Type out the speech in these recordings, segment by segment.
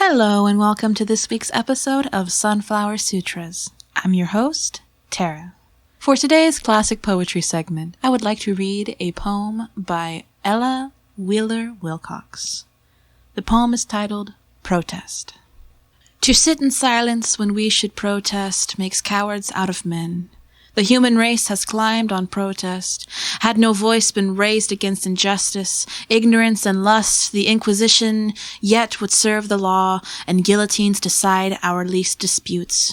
Hello and welcome to this week's episode of Sunflower Sutras. I'm your host, Tara. For today's classic poetry segment, I would like to read a poem by Ella Wheeler Wilcox. The poem is titled Protest. To sit in silence when we should protest makes cowards out of men. The human race has climbed on protest. Had no voice been raised against injustice, ignorance and lust, the Inquisition yet would serve the law, and guillotines decide our least disputes.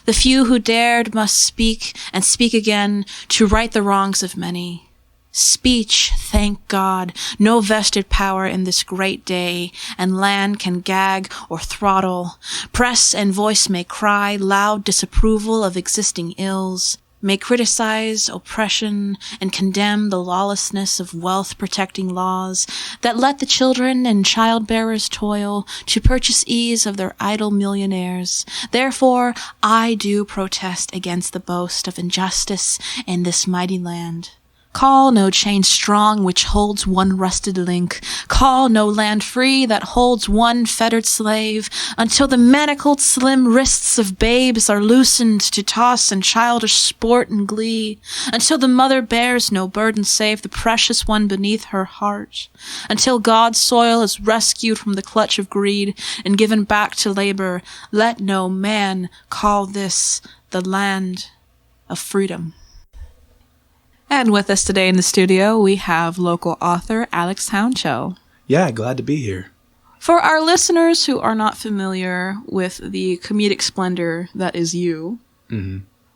The few who dared must speak and speak again to right the wrongs of many. Speech, thank God, no vested power in this great day, and land can gag or throttle. Press and voice may cry loud disapproval of existing ills, may criticize oppression and condemn the lawlessness of wealth-protecting laws that let the children and child-bearers toil to purchase ease of their idle millionaires. Therefore, I do protest against the boast of injustice in this mighty land. Call no chain strong which holds one rusted link. Call no land free that holds one fettered slave, until the manacled slim wrists of babes are loosened to toss in childish sport and glee, until the mother bears no burden save the precious one beneath her heart, until God's soil is rescued from the clutch of greed and given back to labor. Let no man call this the land of freedom. And with us today in the studio, we have local author Alex Hounchell. Yeah, glad to be here. For our listeners who are not familiar with the comedic splendor that is you,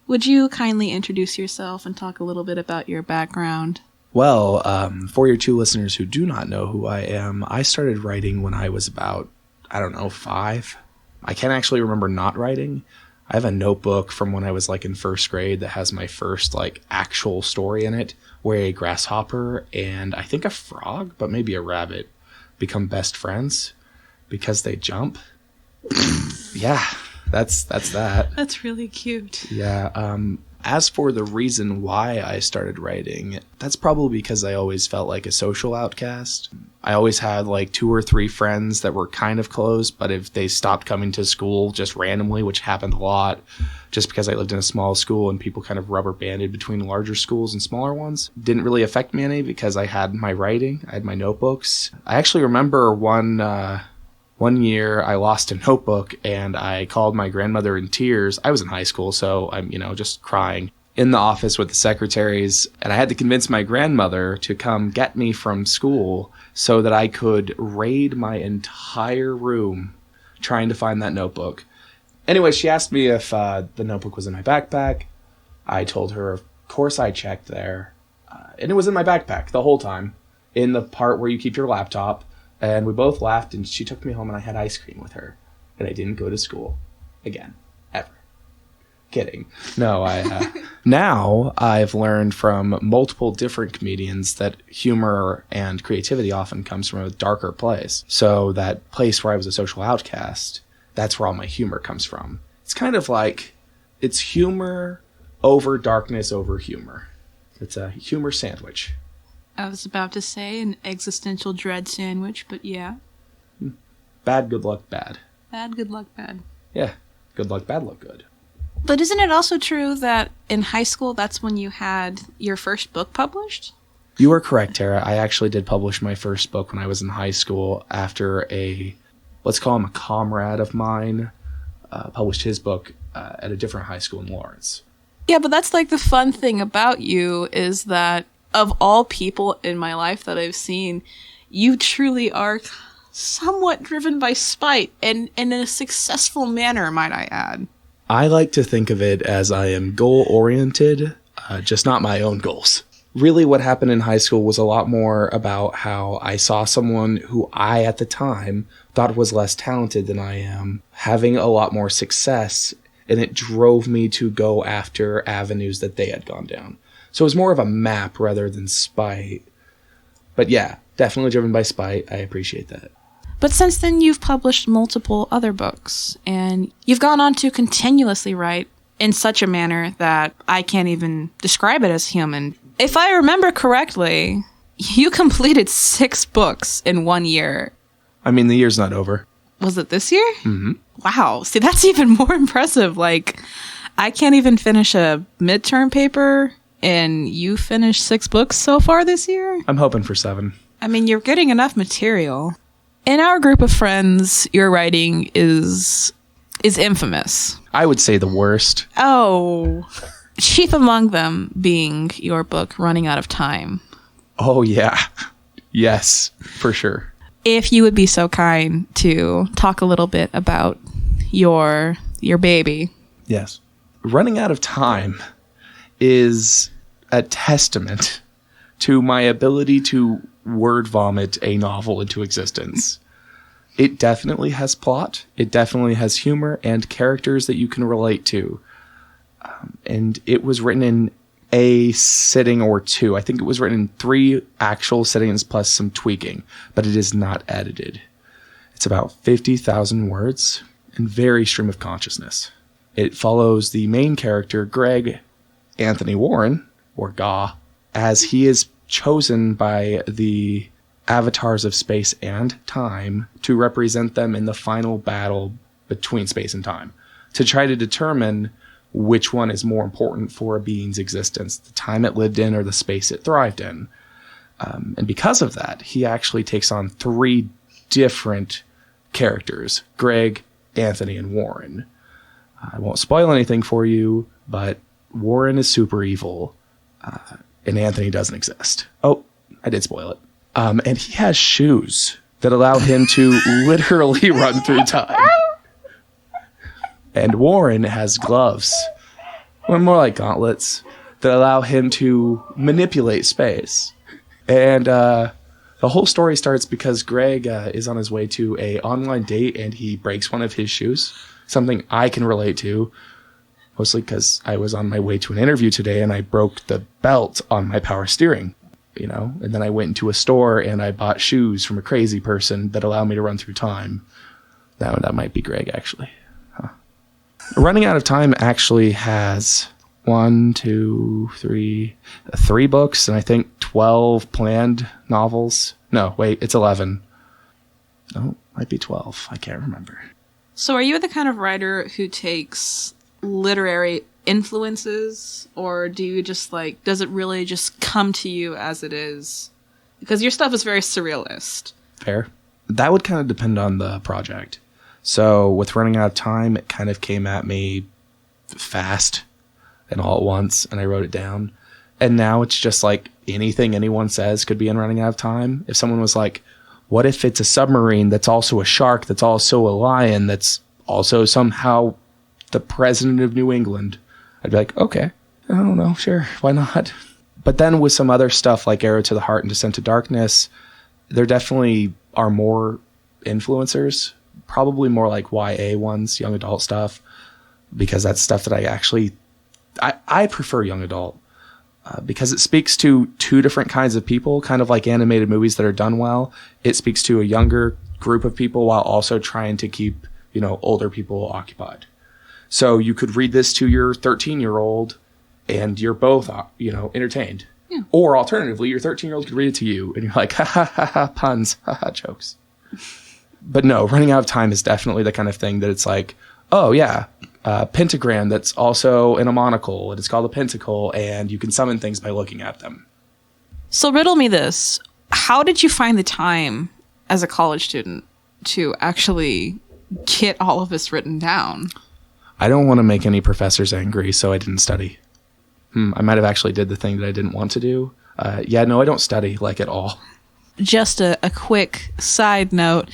would you kindly introduce yourself and talk a little bit about your background? Well, for your two listeners who do not know who I am, I started writing when I was about, 5. I can't actually remember not writing. I have a notebook from when I was in first grade that has my first actual story in it, where a grasshopper and I think a frog, but maybe a rabbit, become best friends because they jump. Yeah, that's that. That's really cute. Yeah. As for the reason why I started writing, that's probably because I always felt like a social outcast. I always had 2 or 3 friends that were kind of close, but if they stopped coming to school just randomly, which happened a lot, just because I lived in a small school and people kind of rubber banded between larger schools and smaller ones, didn't really affect me any because I had my writing, I had my notebooks. I actually remember one year I lost a notebook and I called my grandmother in tears. I was in high school, so I'm, just crying in the office with the secretaries. And I had to convince my grandmother to come get me from school so that I could raid my entire room trying to find that notebook. Anyway, she asked me if the notebook was in my backpack. I told her, of course I checked there. And it was in my backpack the whole time, in the part where you keep your laptop. And we both laughed, and she took me home, and I had ice cream with her. And I didn't go to school again, ever. Kidding. No, now I've learned from multiple different comedians that humor and creativity often comes from a darker place. So that place where I was a social outcast, that's where all my humor comes from. It's kind of it's humor over darkness over humor. It's a humor sandwich. I was about to say an existential dread sandwich, but yeah. Bad, good luck, bad. Bad, good luck, bad. Yeah. Good luck, bad luck, good. But isn't it also true that in high school, that's when you had your first book published? You are correct, Tara. I actually did publish my first book when I was in high school after let's call him a comrade of mine, published his book at a different high school in Lawrence. Yeah, but that's the fun thing about you is that of all people in my life that I've seen, you truly are somewhat driven by spite, and in a successful manner, might I add. I like to think of it as I am goal-oriented, just not my own goals. Really, what happened in high school was a lot more about how I saw someone who I, at the time, thought was less talented than I am, having a lot more success, and it drove me to go after avenues that they had gone down. So it was more of a map rather than spite. But yeah, definitely driven by spite. I appreciate that. But since then, you've published multiple other books, and you've gone on to continuously write in such a manner that I can't even describe it as human. If I remember correctly, you completed 6 books in 1 year. I mean, the year's not over. Was it this year? Mm-hmm. Wow. See, that's even more impressive. Like, I can't even finish a midterm paper, and you finished 6 books so far this year? I'm hoping for 7. I mean, you're getting enough material. In our group of friends, your writing is infamous. I would say the worst. Oh. Chief among them being your book, Running Out of Time. Oh, yeah. Yes, for sure. If you would be so kind to talk a little bit about your baby. Yes. Running Out of Time is a testament to my ability to word vomit a novel into existence. It definitely has plot. It definitely has humor and characters that you can relate to. And it was written in a sitting or 2. I think it was written in 3 actual sittings plus some tweaking, but it is not edited. It's about 50,000 words and very stream of consciousness. It follows the main character, Greg Anthony Warren, or Ga, as he is chosen by the avatars of space and time to represent them in the final battle between space and time, to try to determine which one is more important for a being's existence, the time it lived in or the space it thrived in. And because of that, he actually takes on 3 different characters, Greg, Anthony, and Warren. I won't spoil anything for you, but Warren is super evil, and Anthony doesn't exist. Oh, I did spoil it. And he has shoes that allow him to literally run through time. And Warren has gloves, or more like gauntlets, that allow him to manipulate space. And the whole story starts because Greg is on his way to a online date and he breaks one of his shoes, something I can relate to, mostly because I was on my way to an interview today and I broke the belt on my power steering, and then I went into a store and I bought shoes from a crazy person that allow me to run through time. That might be Greg, actually. Running Out of Time actually has 3 books and I think 12 planned novels. No, wait, it's 11. No, might be 12. I can't remember. So are you the kind of writer who takes literary influences, or do you just does it really just come to you as it is? Because your stuff is very surrealist. Fair. That would kind of depend on the project. So with Running Out of Time, it kind of came at me fast and all at once, and I wrote it down. And now it's just like anything anyone says could be in Running Out of Time. If someone was like, what if it's a submarine that's also a shark, that's also a lion, that's also somehow the president of New England? I'd be like, okay, I don't know, sure, why not? But then with some other stuff like Arrow to the Heart and Descent to Darkness, there definitely are more influencers. Probably more like YA ones, young adult stuff, because that's stuff that I prefer young adult because it speaks to 2 different kinds of people, kind of like animated movies that are done well. It speaks to a younger group of people while also trying to keep, older people occupied. So you could read this to your 13-year-old and you're both, entertained. Yeah. Or alternatively, your 13-year-old could read it to you and you're like, ha ha ha ha, puns, ha ha, jokes. But no, Running Out of Time is definitely the kind of thing that it's like, oh yeah, pentagram that's also in a monocle, and it's called a pentacle, and you can summon things by looking at them. So riddle me this. How did you find the time as a college student to actually get all of this written down? I don't want to make any professors angry, so I didn't study. I might have actually did the thing that I didn't want to do. I don't study, at all. Just a quick side note.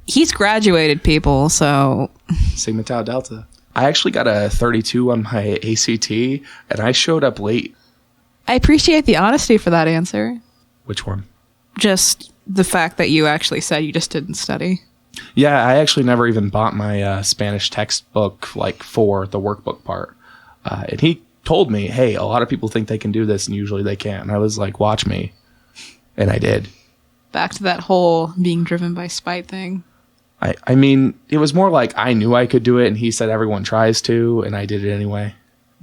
He's graduated, people, so... Sigma Tau Delta. I actually got a 32 on my ACT, and I showed up late. I appreciate the honesty for that answer. Which one? Just the fact that you actually said you just didn't study. Yeah, I actually never even bought my Spanish textbook, for the workbook part. And he told me, hey, a lot of people think they can do this, and usually they can't. And I was like, watch me. And I did. Back to that whole being driven by spite thing. I mean, it was more like I knew I could do it, and he said everyone tries to, and I did it anyway.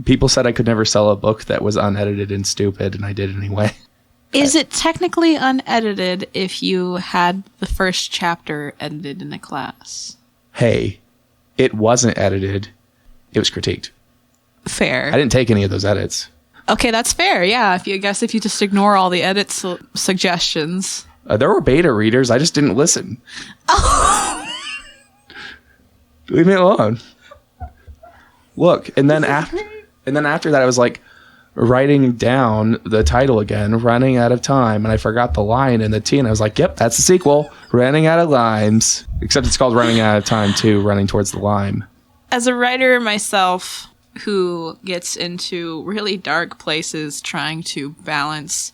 People said I could never sell a book that was unedited and stupid, and I did it anyway. Is it technically unedited if you had the first chapter edited in a class? Hey, it wasn't edited. It was critiqued. Fair. I didn't take any of those edits. Okay, that's fair. Yeah, if you just ignore all the edit suggestions. There were beta readers. I just didn't listen. Oh. Leave me alone. Look, and then after that, I was like writing down the title again, Running Out of Time, and I forgot the line and the T, and I was like, yep, that's the sequel, Running Out of Limes. Except it's called Running Out of Time too, Running Towards the Lime. As a writer myself who gets into really dark places trying to balance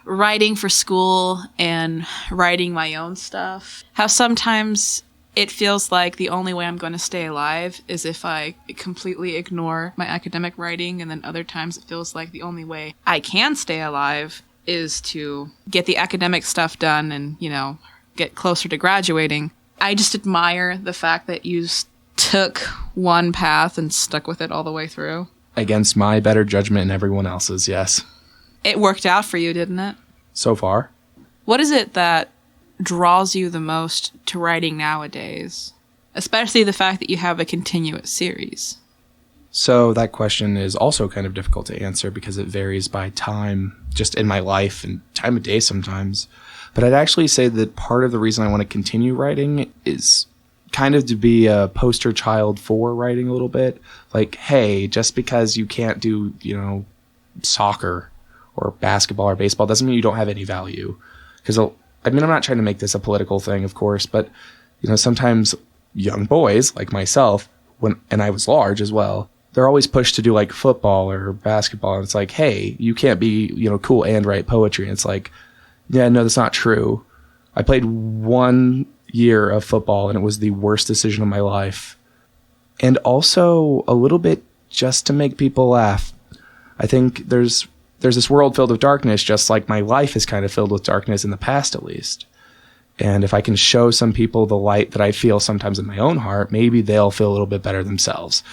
writing for school and writing my own stuff, how sometimes it feels like the only way I'm going to stay alive is if I completely ignore my academic writing, and then other times it feels like the only way I can stay alive is to get the academic stuff done and, get closer to graduating. I just admire the fact that you took one path and stuck with it all the way through. Against my better judgment and everyone else's, yes. It worked out for you, didn't it? So far. What is it that draws you the most to writing nowadays? Especially the fact that you have a continuous series. So that question is also kind of difficult to answer because it varies by time, just in my life and time of day sometimes. But I'd actually say that part of the reason I want to continue writing is kind of to be a poster child for writing a little bit. Like, hey, just because you can't do, soccer or basketball or baseball doesn't mean you don't have any value. Because I'm not trying to make this a political thing, of course, but sometimes young boys like myself, and I was large as well, they're always pushed to do like football or basketball, and it's like, hey, you can't be cool and write poetry. And it's like, yeah, no, that's not true. I played 1 year of football, and it was the worst decision of my life. And also a little bit just to make people laugh. I think there's this world filled with darkness, just like my life is kind of filled with darkness in the past, at least. And if I can show some people the light that I feel sometimes in my own heart, maybe they'll feel a little bit better themselves.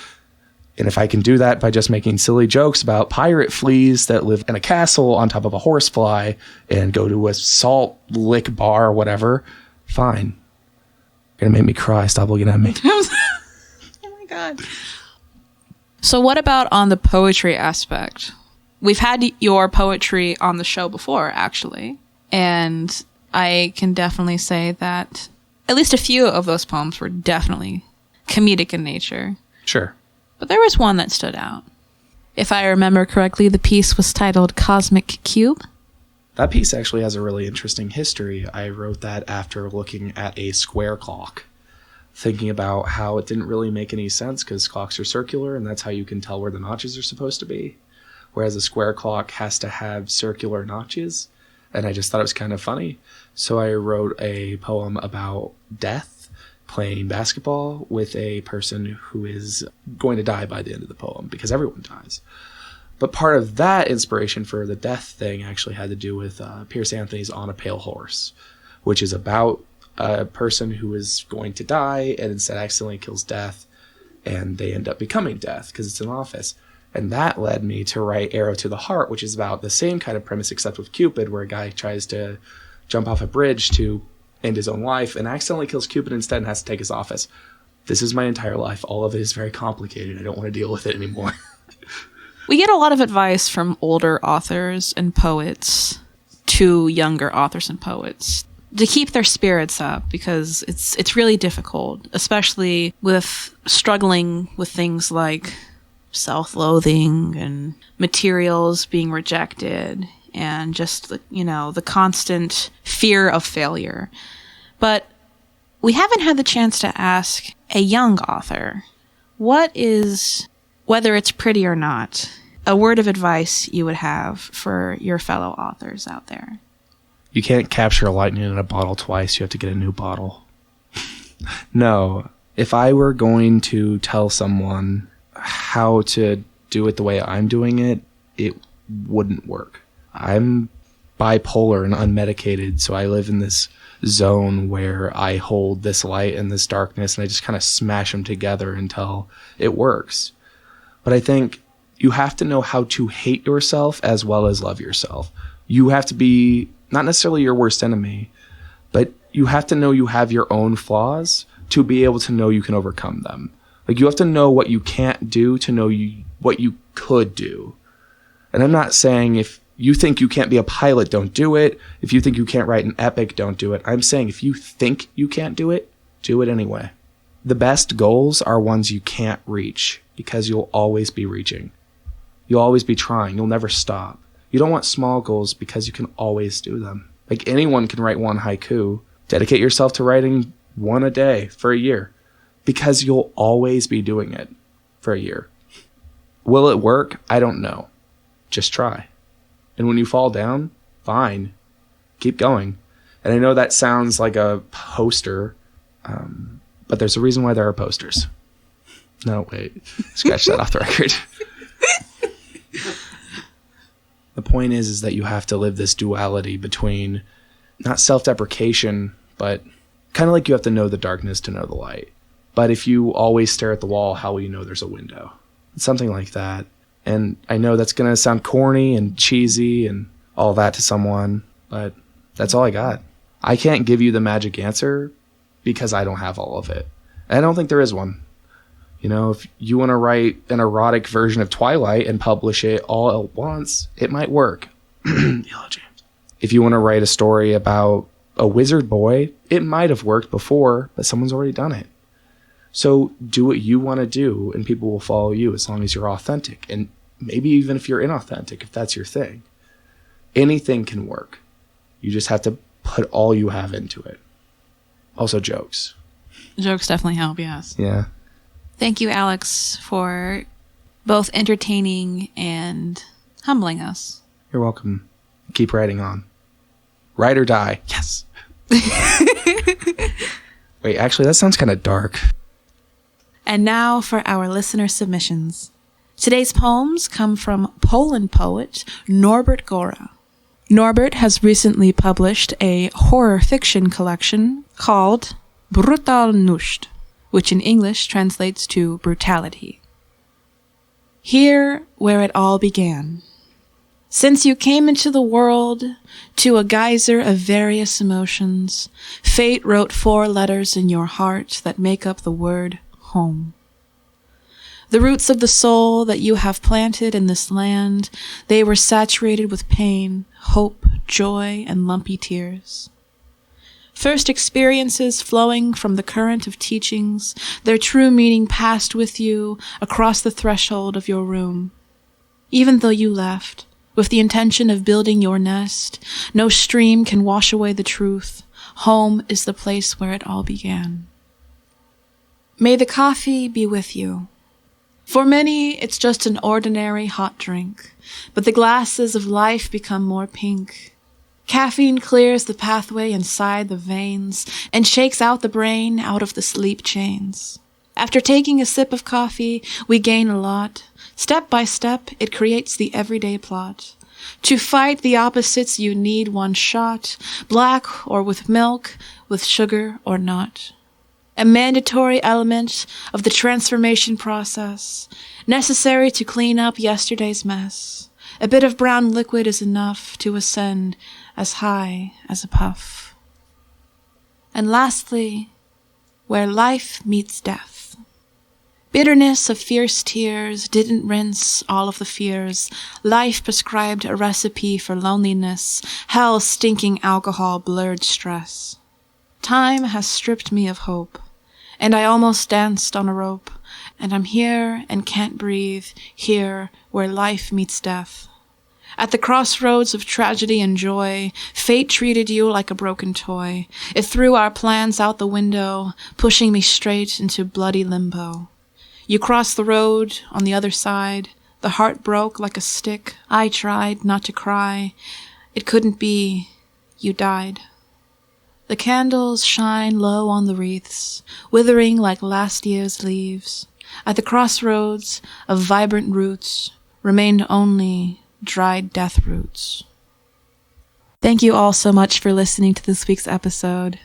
And if I can do that by just making silly jokes about pirate fleas that live in a castle on top of a horsefly and go to a salt lick bar or whatever, fine. You're gonna make me cry. Stop looking at me. Oh my God. So what about on the poetry aspect? We've had your poetry on the show before, actually, and I can definitely say that at least a few of those poems were definitely comedic in nature. Sure. But there was one that stood out. If I remember correctly, the piece was titled Cosmic Cube. That piece actually has a really interesting history. I wrote that after looking at a square clock, thinking about how it didn't really make any sense because clocks are circular, and that's how you can tell where the notches are supposed to be. Whereas a square clock has to have circular notches, and I just thought it was kind of funny. So I wrote a poem about death, playing basketball with a person who is going to die by the end of the poem, because everyone dies. But part of that inspiration for the death thing actually had to do with Pierce Anthony's On a Pale Horse, which is about a person who is going to die and instead accidentally kills death, and they end up becoming death because it's an office. And that led me to write Arrow to the Heart, which is about the same kind of premise except with Cupid, where a guy tries to jump off a bridge to end his own life and accidentally kills Cupid instead and has to take his office. This is my entire life. All of it is very complicated. I don't want to deal with it anymore. We get a lot of advice from older authors and poets to younger authors and poets to keep their spirits up, because it's really difficult, especially with struggling with things like self-loathing and materials being rejected and just the constant fear of failure. But we haven't had the chance to ask a young author, what is, whether it's pretty or not, a word of advice you would have for your fellow authors out there? You can't capture lightning in a bottle twice. You have to get a new bottle. No, if I were going to tell someone how to do it the way I'm doing it, it wouldn't work. I'm bipolar and unmedicated, so I live in this zone where I hold this light and this darkness, and I just kind of smash them together until it works. But I think you have to know how to hate yourself as well as love yourself. You have to be not necessarily your worst enemy, but you have to know you have your own flaws to be able to know you can overcome them. Like, you have to know what you can't do to know what you could do. And I'm not saying if you think you can't be a pilot, don't do it. If you think you can't write an epic, don't do it. I'm saying if you think you can't do it anyway. The best goals are ones you can't reach, because you'll always be reaching. You'll always be trying. You'll never stop. You don't want small goals because you can always do them. Like, anyone can write one haiku. Dedicate yourself to writing one a day for a year, because you'll always be doing it for a year. Will it work? I don't know. Just try. And when you fall down, fine. Keep going. And I know that sounds like a poster, but there's a reason why there are posters. No, wait. Scratch that off the record. The point is that you have to live this duality between not self-deprecation, but kind of like you have to know the darkness to know the light. But if you always stare at the wall, how will you know there's a window? It's something like that. And I know that's going to sound corny and cheesy and all that to someone, but that's all I got. I can't give you the magic answer because I don't have all of it. And I don't think there is one. You know, if you want to write an erotic version of Twilight and publish it all at once, it might work. Yellow James. If you want to write a story about a wizard boy, it might have worked before, but someone's already done it. So do what you want to do, and people will follow you as long as you're authentic. And maybe even if you're inauthentic, if that's your thing. Anything can work. You just have to put all you have into it. Also, jokes. Jokes definitely help, yes. Yeah. Thank you, Alex, for both entertaining and humbling us. You're welcome. Keep writing on. Write or die. Yes. Wait, actually, that sounds kind of dark. And now for our listener submissions. Today's poems come from Poland poet Norbert Góra. Norbert has recently published a horror fiction collection called Brutalność, which in English translates to brutality. Here where it all began. Since you came into the world, to a geyser of various emotions, fate wrote 4 letters in your heart that make up the word home. The roots of the soul that you have planted in this land, they were saturated with pain, hope, joy, and lumpy tears. First experiences flowing from the current of teachings, their true meaning passed with you across the threshold of your room. Even though you left, with the intention of building your nest, no stream can wash away the truth. Home is the place where it all began. May the coffee be with you. For many, it's just an ordinary hot drink, but the glasses of life become more pink. Caffeine clears the pathway inside the veins and shakes out the brain out of the sleep chains. After taking a sip of coffee, we gain a lot. Step by step, it creates the everyday plot. To fight the opposites, you need one shot, black or with milk, with sugar or not. A mandatory element of the transformation process, necessary to clean up yesterday's mess. A bit of brown liquid is enough to ascend as high as a puff. And lastly, where life meets death. Bitterness of fierce tears didn't rinse all of the fears. Life prescribed a recipe for loneliness. Hell's stinking alcohol blurred stress. Time has stripped me of hope, and I almost danced on a rope. And I'm here and can't breathe, here where life meets death. At the crossroads of tragedy and joy, fate treated you like a broken toy. It threw our plans out the window, pushing me straight into bloody limbo. You crossed the road on the other side. The heart broke like a stick. I tried not to cry. It couldn't be. You died. The candles shine low on the wreaths, withering like last year's leaves. At the crossroads of vibrant roots remained only dried death roots. Thank you all so much for listening to this week's episode.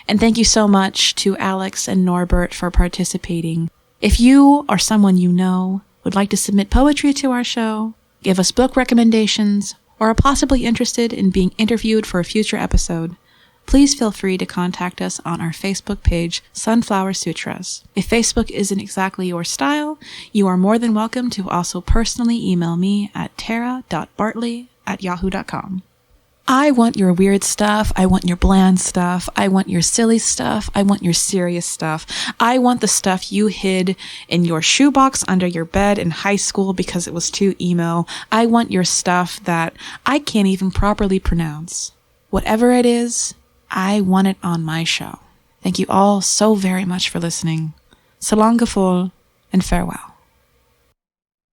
And thank you so much to Alex and Norbert for participating. If you or someone you know would like to submit poetry to our show, give us book recommendations, or are possibly interested in being interviewed for a future episode, please feel free to contact us on our Facebook page, Sunflower Sutras. If Facebook isn't exactly your style, you are more than welcome to also personally email me at tara.bartley@yahoo.com. I want your weird stuff. I want your bland stuff. I want your silly stuff. I want your serious stuff. I want the stuff you hid in your shoebox under your bed in high school because it was too emo. I want your stuff that I can't even properly pronounce. Whatever it is, I want it on my show. Thank you all so very much for listening. Salangafol and farewell.